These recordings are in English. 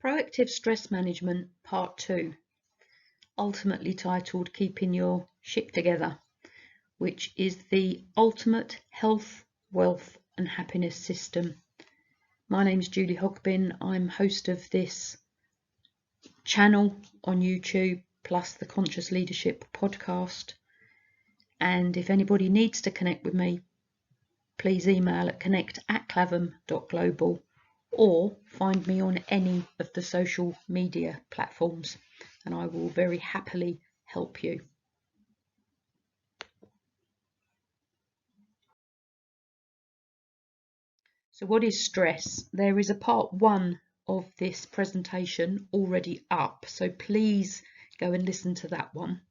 Proactive Stress Management Part 2, ultimately titled Keeping Your Shit Together, which is the ultimate health, wealth and happiness system. My name is Julie Hogbin. I'm host of this channel on YouTube, plus the Conscious Leadership podcast. And if anybody needs to connect with me, please email at connect@clavum.global or find me on any of the social media platforms and I will very happily help you. So what is stress? There is a part 1 of this presentation already up, so please go and listen to that one.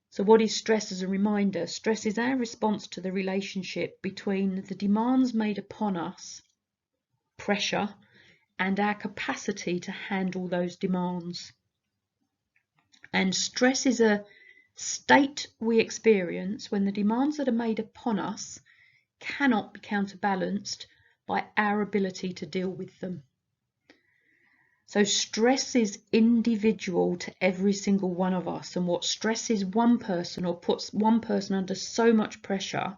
So what is stress? As a reminder, stress is our response to the relationship between the demands made upon us, pressure, and our capacity to handle those demands. And stress is a state we experience when the demands that are made upon us cannot be counterbalanced by our ability to deal with them. So stress is individual to every single one of us, and what stresses one person or puts one person under so much pressure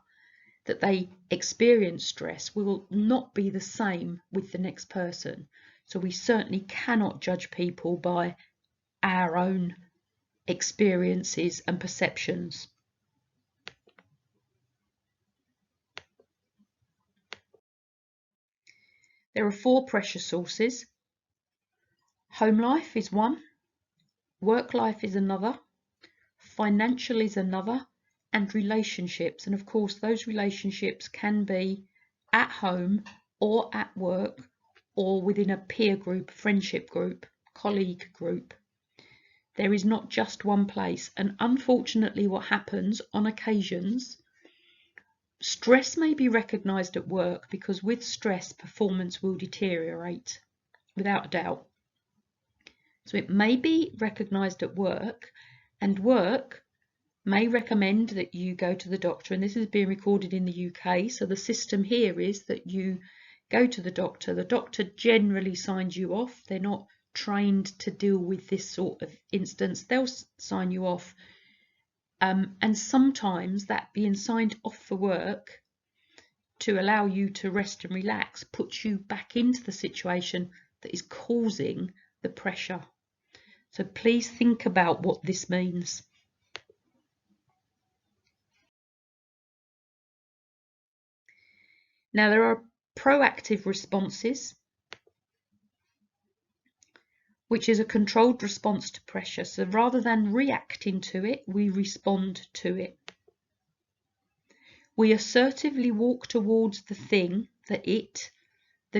that they experience stress will not be the same with the next person. So we certainly cannot judge people by our own experiences and perceptions. There are 4 pressure sources. Home life is one, work life is another, financial is another, and relationships. And of course, those relationships can be at home or at work or within a peer group, friendship group, colleague group. There is not just one place. And unfortunately, what happens on occasions, stress may be recognised at work because with stress, performance will deteriorate, without a doubt. So it may be recognised at work, and work may recommend that you go to the doctor, and this is being recorded in the UK, so the system here is that you go to the doctor generally signs you off. They're not trained to deal with this sort of instance. They'll sign you off, and sometimes that being signed off for work to allow you to rest and relax puts you back into the situation that is causing the pressure. So please think about what this means. Now, there are proactive responses, which is a controlled response to pressure. So rather than reacting to it, we respond to it. We assertively walk towards the thing, that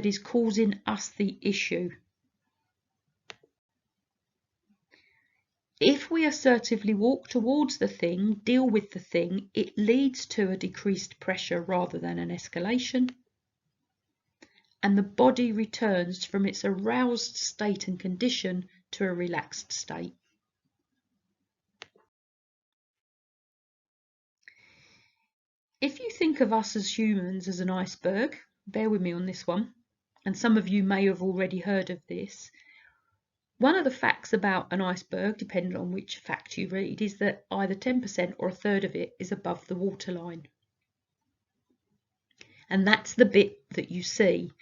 is causing us the issue. If we assertively walk towards the thing, deal with the thing, it leads to a decreased pressure rather than an escalation. And the body returns from its aroused state and condition to a relaxed state. If you think of us as humans as an iceberg, bear with me on this one, and some of you may have already heard of this. One of the facts about an iceberg, depending on which fact you read, is that either 10% or a third of it is above the waterline. And that's the bit that you see.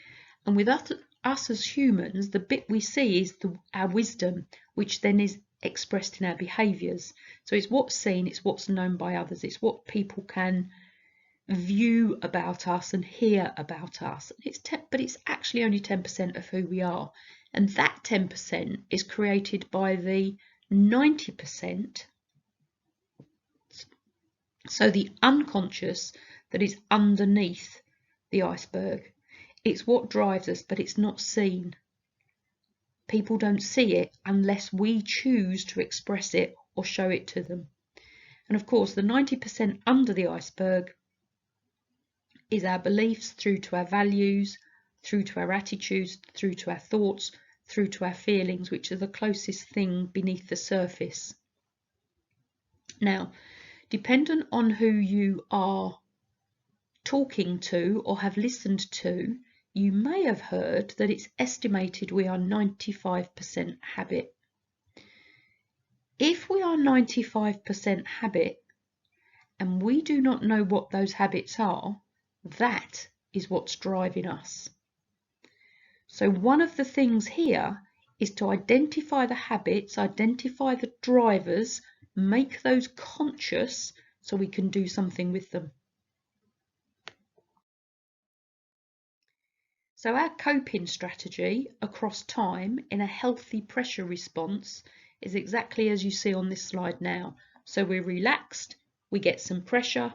And with us as humans, the bit we see is our wisdom, which then is expressed in our behaviours. So it's what's seen, it's what's known by others, it's what people can view about us and hear about us. But it's actually only 10% of who we are. And that 10% is created by the 90%, so the unconscious that is underneath the iceberg. It's what drives us, but it's not seen. People don't see it unless we choose to express it or show it to them. And of course, the 90% under the iceberg is our beliefs through to our values, through to our attitudes, through to our thoughts, through to our feelings, which are the closest thing beneath the surface. Now, dependent on who you are talking to or have listened to, you may have heard that it's estimated we are 95% habit. If we are 95% habit and we do not know what those habits are, that is what's driving us. So one of the things here is to identify the habits, identify the drivers, make those conscious so we can do something with them. So our coping strategy across time in a healthy pressure response is exactly as you see on this slide now. So we're relaxed, we get some pressure,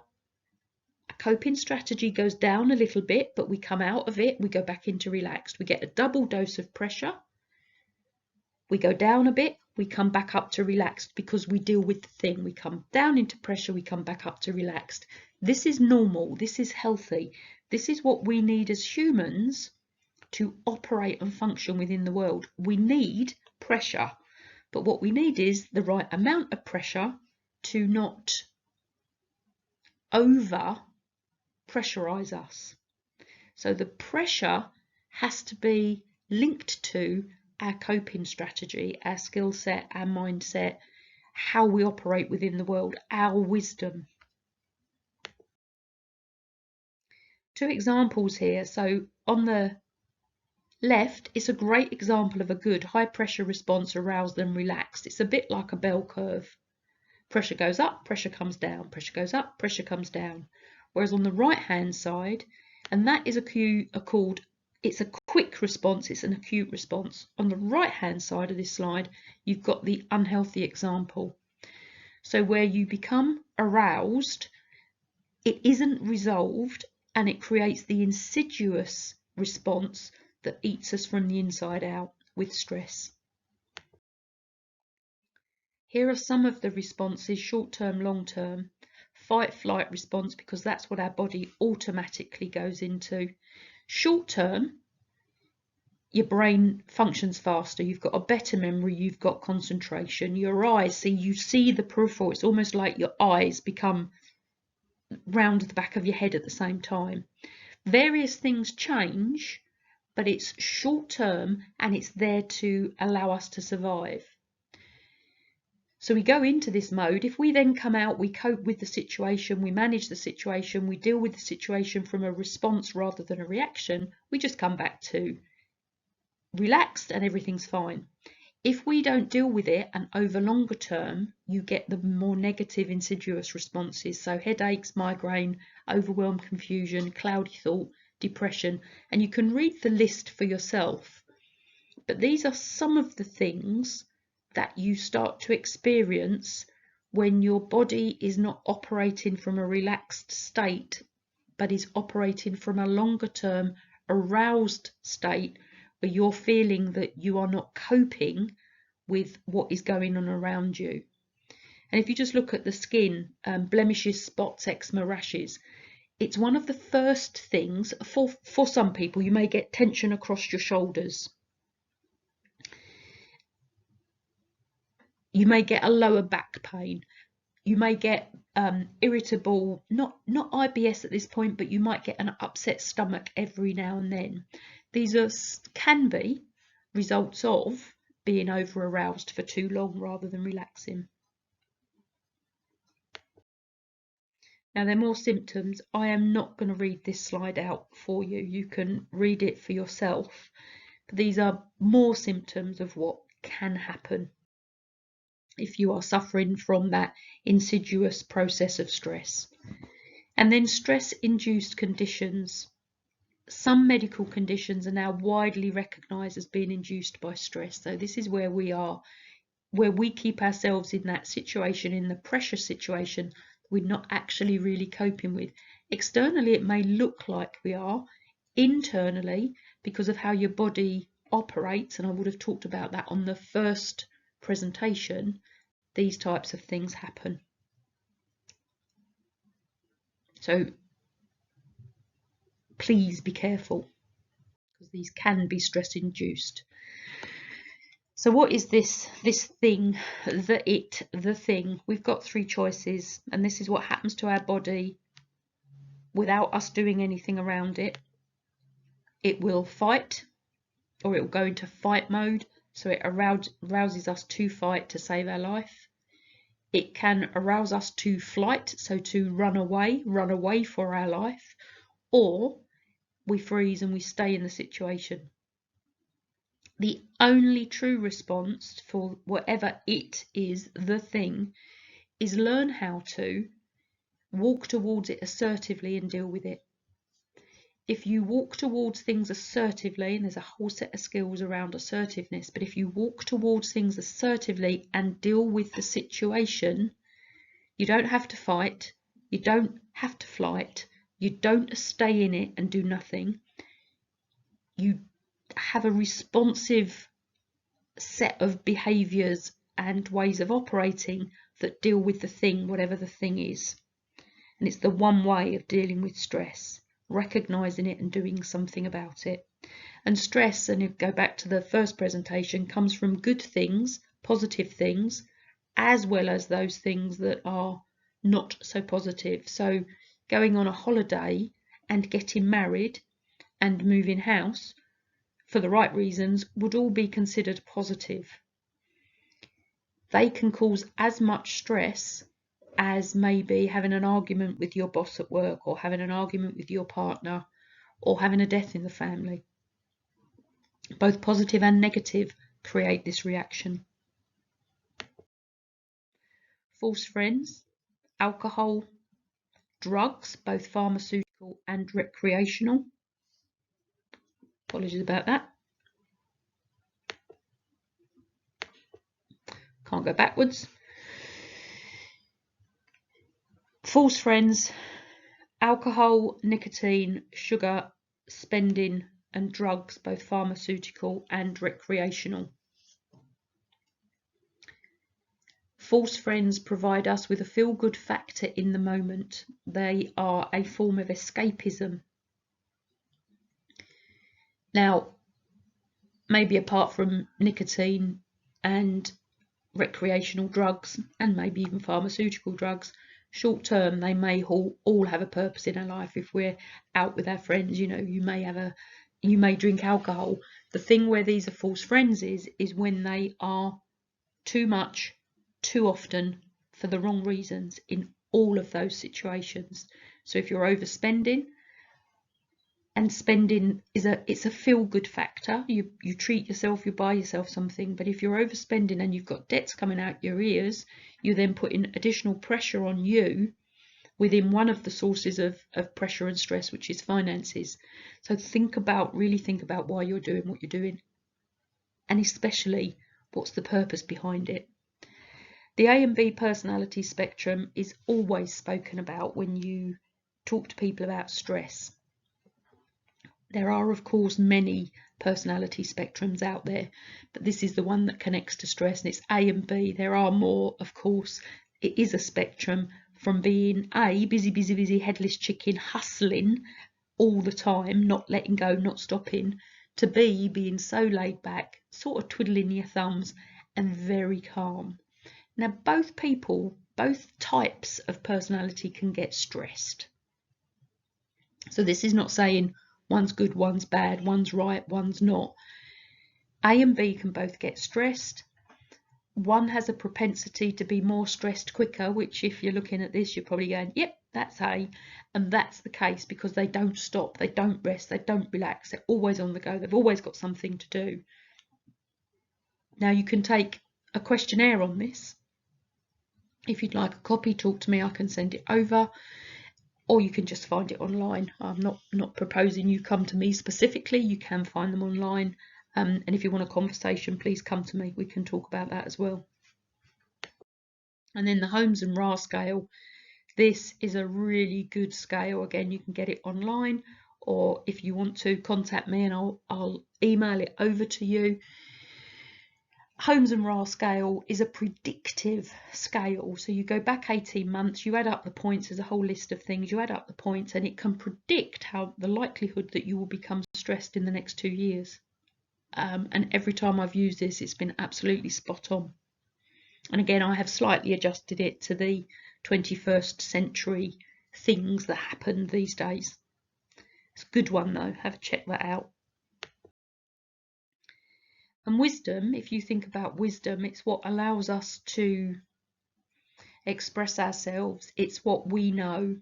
a coping strategy goes down a little bit, but we come out of it, we go back into relaxed. We get a double dose of pressure, we go down a bit, we come back up to relaxed because we deal with the thing. We come down into pressure, we come back up to relaxed. This is normal, this is healthy. This is what we need as humans to operate and function within the world. We need pressure, but what we need is the right amount of pressure to not over pressurize us. So the pressure has to be linked to our coping strategy, our skill set, our mindset, how we operate within the world, our wisdom. Two examples here. So on the left is a great example of a good high pressure response, aroused and relaxed. It's a bit like a bell curve. Pressure goes up, pressure comes down, pressure goes up, pressure comes down. Whereas on the right hand side, and that is it's a quick response, it's an acute response. On the right hand side of this slide, you've got the unhealthy example. So where you become aroused, it isn't resolved, and it creates the insidious response that eats us from the inside out with stress. Here are some of the responses: short-term, long-term. Fight-flight response, because that's what our body automatically goes into. Short-term, your brain functions faster, you've got a better memory, you've got concentration. Your eyes, you see the peripheral, it's almost like your eyes become round the back of your head at the same time. Various things change, but it's short-term and it's there to allow us to survive. So we go into this mode. If we then come out, we cope with the situation, we manage the situation, we deal with the situation from a response rather than a reaction, we just come back to relaxed and everything's fine. If we don't deal with it, and over longer term, you get the more negative insidious responses. So headaches, migraine, overwhelm, confusion, cloudy thought, depression, and you can read the list for yourself. But these are some of the things that you start to experience when your body is not operating from a relaxed state, but is operating from a longer term aroused state, where you're feeling that you are not coping with what is going on around you. And if you just look at the skin, blemishes, spots, eczema, rashes, it's one of the first things. For some people, you may get tension across your shoulders. You may get a lower back pain. You may get irritable, not IBS at this point, but you might get an upset stomach every now and then. These can be results of being over aroused for too long rather than relaxing. Now, there are more symptoms. I am not going to read this slide out for you. You can read it for yourself. But these are more symptoms of what can happen if you are suffering from that insidious process of stress. And then stress-induced conditions. Some medical conditions are now widely recognised as being induced by stress. So this is where we are, where we keep ourselves in that situation, in the pressure situation, we're not actually really coping with. Externally, it may look like we are. Internally, because of how your body operates, and I would have talked about that on the first presentation, these types of things happen. So please be careful, because these can be stress induced. So what is this thing, the thing? We've got three choices, and this is what happens to our body without us doing anything around it. it will fight, or it will go into fight mode, so it arouses us to fight to save our life. It can arouse us to flight, so to run away for our life, or we freeze and we stay in the situation. The only true response for whatever it is, the thing, is learn how to walk towards it assertively and deal with it. If you walk towards things assertively, and there's a whole set of skills around assertiveness, but if you walk towards things assertively and deal with the situation, you don't have to fight, you don't have to flight, you don't stay in it and do nothing. You have a responsive set of behaviours and ways of operating that deal with the thing, whatever the thing is. And it's the one way of dealing with stress, recognising it and doing something about it. And stress, and if you go back to the first presentation, comes from good things, positive things, as well as those things that are not so positive. So going on a holiday and getting married and moving house for the right reasons would all be considered positive. They can cause as much stress as maybe having an argument with your boss at work, or having an argument with your partner, or having a death in the family. Both positive and negative create this reaction. False friends, alcohol, drugs, both pharmaceutical and recreational. Apologies about that. Can't go backwards. False friends, alcohol, nicotine, sugar, spending, and drugs, both pharmaceutical and recreational. False friends provide us with a feel-good factor in the moment. They are a form of escapism. Now, maybe apart from nicotine and recreational drugs, and maybe even pharmaceutical drugs, short term they may all have a purpose in our life. If we're out with our friends, you know, you may drink alcohol. The thing where these are false friends is when they are too much, too often, for the wrong reasons in all of those situations. So if you're overspending, and spending it's a feel-good factor, you treat yourself, you buy yourself something. But if you're overspending and you've got debts coming out your ears, you then put in additional pressure on you within one of the sources of pressure and stress, which is finances. So really think about why you're doing what you're doing, and especially what's the purpose behind it. The A and B personality spectrum is always spoken about when you talk to people about stress. There are, of course, many personality spectrums out there, but this is the one that connects to stress, and it's A and B. There are more, of course. It is a spectrum from being A, busy, headless chicken, hustling all the time, not letting go, not stopping, to B, being so laid back, sort of twiddling your thumbs, and very calm. Now, both types of personality can get stressed. So this is not saying one's good, one's bad, one's right, one's not. A and B can both get stressed. One has a propensity to be more stressed quicker, which if you're looking at this, you're probably going, yep, that's A. And that's the case because they don't stop, they don't rest, they don't relax, they're always on the go, they've always got something to do. Now you can take a questionnaire on this. If you'd like a copy, talk to me, I can send it over. Or you can just find it online. I'm not proposing you come to me specifically. You can find them online. And if you want a conversation, please come to me. We can talk about that as well. And then the Holmes and Ra scale. This is a really good scale. Again, you can get it online, or if you want to, contact me and I'll email it over to you. Holmes and Ra scale is a predictive scale. So you go back 18 months, you add up the points, there's a whole list of things, you add up the points, and it can predict how the likelihood that you will become stressed in the next 2 years. And every time I've used this, it's been absolutely spot on. And again, I have slightly adjusted it to the 21st century things that happen these days. It's a good one though, have a check that out. And wisdom, if you think about wisdom, it's what allows us to express ourselves. It's what we know.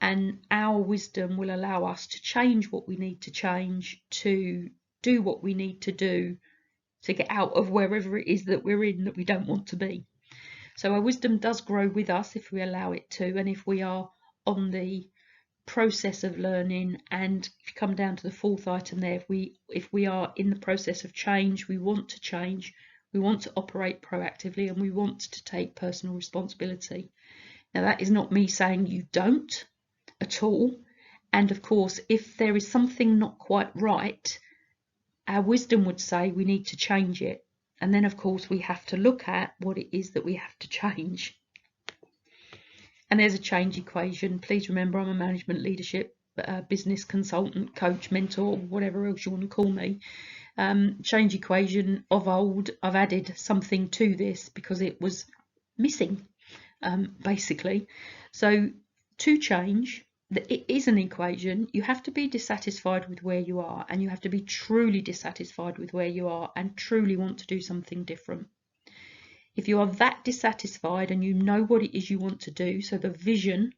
And our wisdom will allow us to change what we need to change, to do what we need to do, to get out of wherever it is that we're in that we don't want to be. So our wisdom does grow with us if we allow it to, and if we are on the process of learning. And if you come down to the fourth item there, if we are in the process of change, we want to change, we want to operate proactively, and we want to take personal responsibility. Now, that is not me saying you don't at all. And of course, if there is something not quite right, our wisdom would say we need to change it. And then of course we have to look at what it is that we have to change. And there's a change equation. Please remember, I'm a management, leadership, business consultant, coach, mentor, whatever else you want to call me. Change equation of old, I've added something to this because it was missing, basically. So to change, it is an equation. You have to be dissatisfied with where you are, and you have to be truly dissatisfied with where you are and truly want to do something different. If you are that dissatisfied and you know what it is you want to do, so the vision,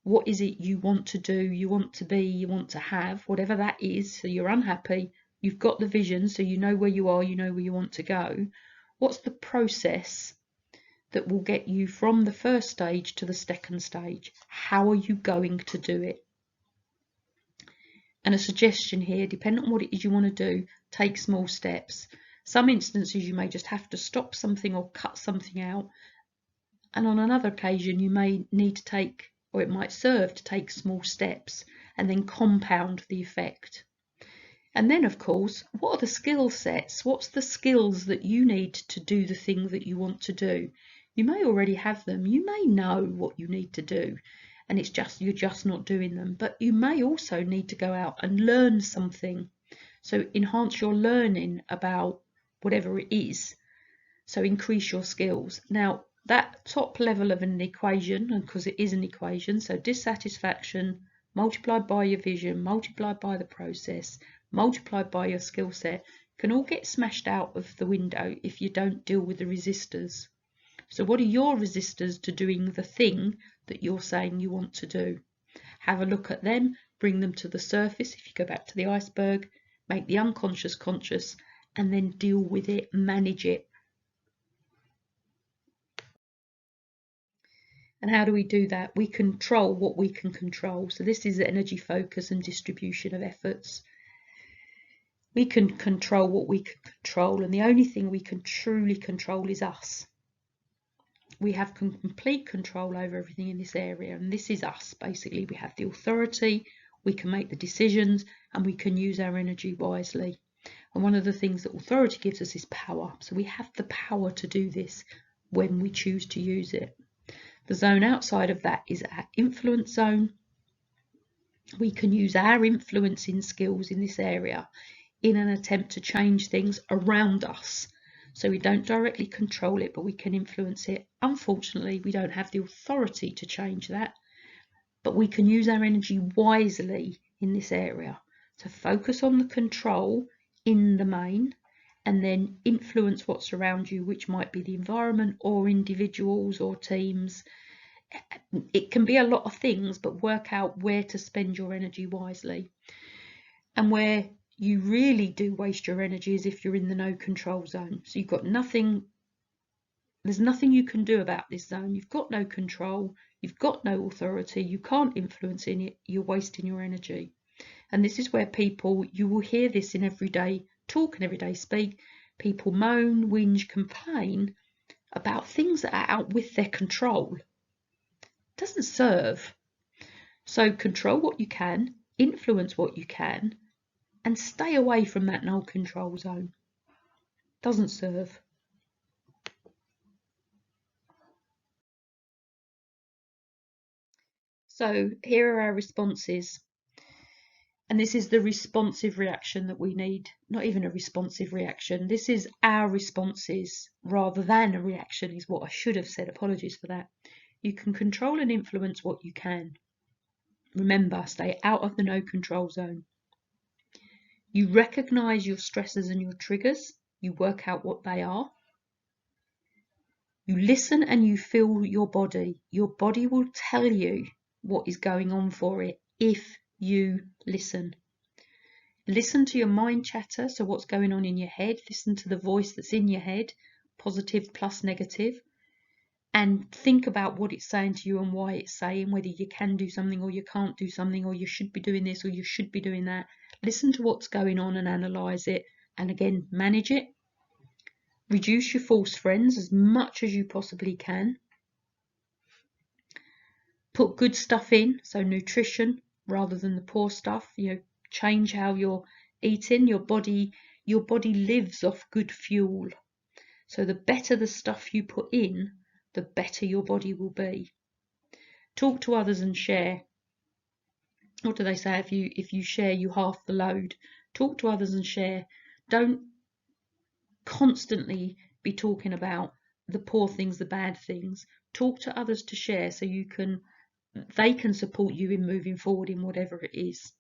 what is it you want to do, you want to be, you want to have, whatever that is, so you're unhappy, you've got the vision, so you know where you are, you know where you want to go. What's the process that will get you from the first stage to the second stage? How are you going to do it? And a suggestion here, depending on what it is you want to do, take small steps. Some instances you may just have to stop something or cut something out, and on another occasion you may need to take, or it might serve to take, small steps and then compound the effect. And then of course, what are the skill sets? What's the skills that you need to do the thing that you want to do? You may already have them, you may know what you need to do, and it's just you're just not doing them. But you may also need to go out and learn something, so enhance your learning about whatever it is, so increase your skills. Now that top level of an equation, and because it is an equation, so dissatisfaction multiplied by your vision, multiplied by the process, multiplied by your skill set, can all get smashed out of the window if you don't deal with the resistors. So what are your resistors to doing the thing that you're saying you want to do? Have a look at them, bring them to the surface. If you go back to the iceberg, make the unconscious conscious, and then deal with it, manage it. And how do we do that? We control what we can control. So this is energy focus and distribution of efforts. We can control what we can control, and the only thing we can truly control is us. We have complete control over everything in this area, and this is us. Basically, we have the authority, we can make the decisions, and we can use our energy wisely. And one of the things that authority gives us is power. So we have the power to do this when we choose to use it. The zone outside of that is our influence zone. We can use our influencing skills in this area in an attempt to change things around us. So we don't directly control it, but we can influence it. Unfortunately, we don't have the authority to change that, but we can use our energy wisely in this area to focus on the control in the main, and then influence what's around you, which might be the environment or individuals or teams. It can be a lot of things, but work out where to spend your energy wisely. And where you really do waste your energy is if you're in the no control zone. So you've got nothing, there's nothing you can do about this zone. You've got no control, you've got no authority, you can't influence in it, you're wasting your energy. And this is where people, you will hear this in everyday talk and everyday speak, people moan, whinge, complain about things that are out with their control. It doesn't serve. So control what you can, influence what you can, and stay away from that no control zone. Doesn't serve. So here are our responses. And this is the responsive reaction that we need. Not even a responsive reaction. This is our responses rather than a reaction is what I should have said. Apologies for that. You can control and influence what you can. Remember, stay out of the no control zone. You recognise your stressors and your triggers, you work out what they are. You listen and you feel your body. Your body will tell you what is going on for it if you listen. Listen to your mind chatter, so what's going on in your head. Listen to the voice that's in your head, positive plus negative, and think about what it's saying to you and why it's saying, whether you can do something or you can't do something, or you should be doing this or you should be doing that. Listen to what's going on and analyse it, and again, manage it. Reduce your false friends as much as you possibly can. Put good stuff in, so nutrition rather than the poor stuff. Change how you're eating. Your body lives off good fuel. So the better the stuff you put in, the better your body will be. Talk to others and share. What do they say? If you share, you half the load. Talk to others and share. Don't constantly be talking about the poor things, the bad things. Talk to others to share, so they can support you in moving forward in whatever it is.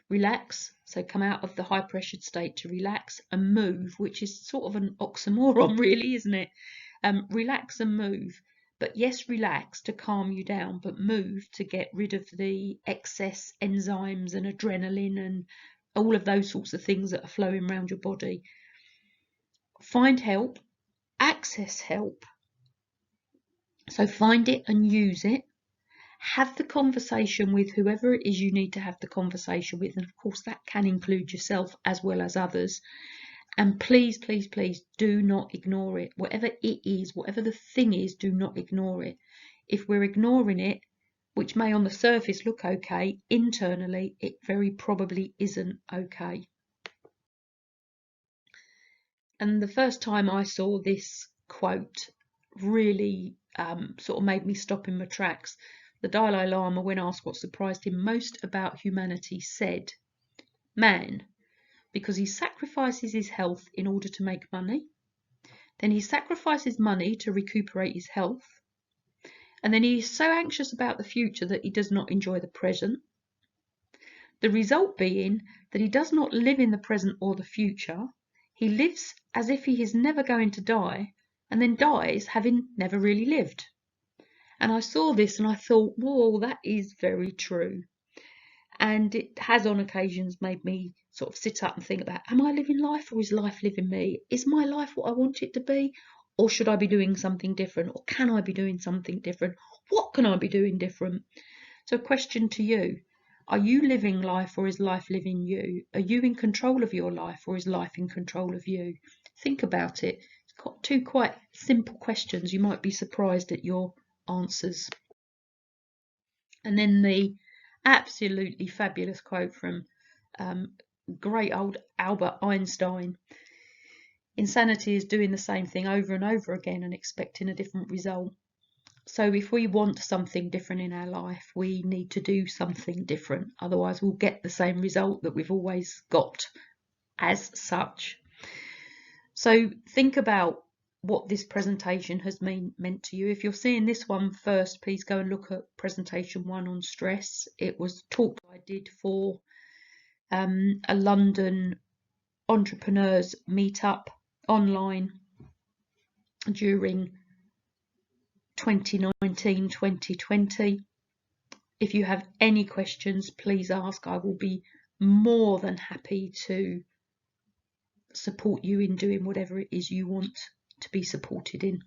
Relax, so come out of the high pressured state to relax, and move, which is sort of an oxymoron really, isn't it? Relax and move. But yes, relax to calm you down, but move to get rid of the excess enzymes and adrenaline and all of those sorts of things that are flowing around your body. Find help, access help. So find it and use it. Have the conversation with whoever it is you need to have the conversation with. And of course, that can include yourself as well as others. And please, please, please do not ignore it. Whatever it is, whatever the thing is, do not ignore it. If we're ignoring it, which may on the surface look okay, internally, it very probably isn't okay. And the first time I saw this quote really sort of made me stop in my tracks. The Dalai Lama, when asked what surprised him most about humanity, said, "Man, because he sacrifices his health in order to make money, then he sacrifices money to recuperate his health, and then he is so anxious about the future that he does not enjoy the present. The result being that he does not live in the present or the future. He lives as if he is never going to die, and then dies having never really lived." And I saw this and I thought, whoa, that is very true. And it has on occasions made me sort of sit up and think about, am I living life or is life living me? Is my life what I want it to be? Or should I be doing something different? Or can I be doing something different? What can I be doing different? So question to you, are you living life or is life living you? Are you in control of your life or is life in control of you? Think about it. It's got two quite simple questions. You might be surprised at your answers. And then the absolutely fabulous quote from great old Albert Einstein: "Insanity is doing the same thing over and over again and expecting a different result." So if we want something different in our life, we need to do something different. Otherwise, we'll get the same result that we've always got as such. So think about what this presentation has meant to you. If you're seeing this one first, please go and look at presentation 1 on stress. It was a talk I did for a London entrepreneurs meetup online during 2019-2020. If you have any questions, please ask. I will be more than happy to support you in doing whatever it is you want to be supported in.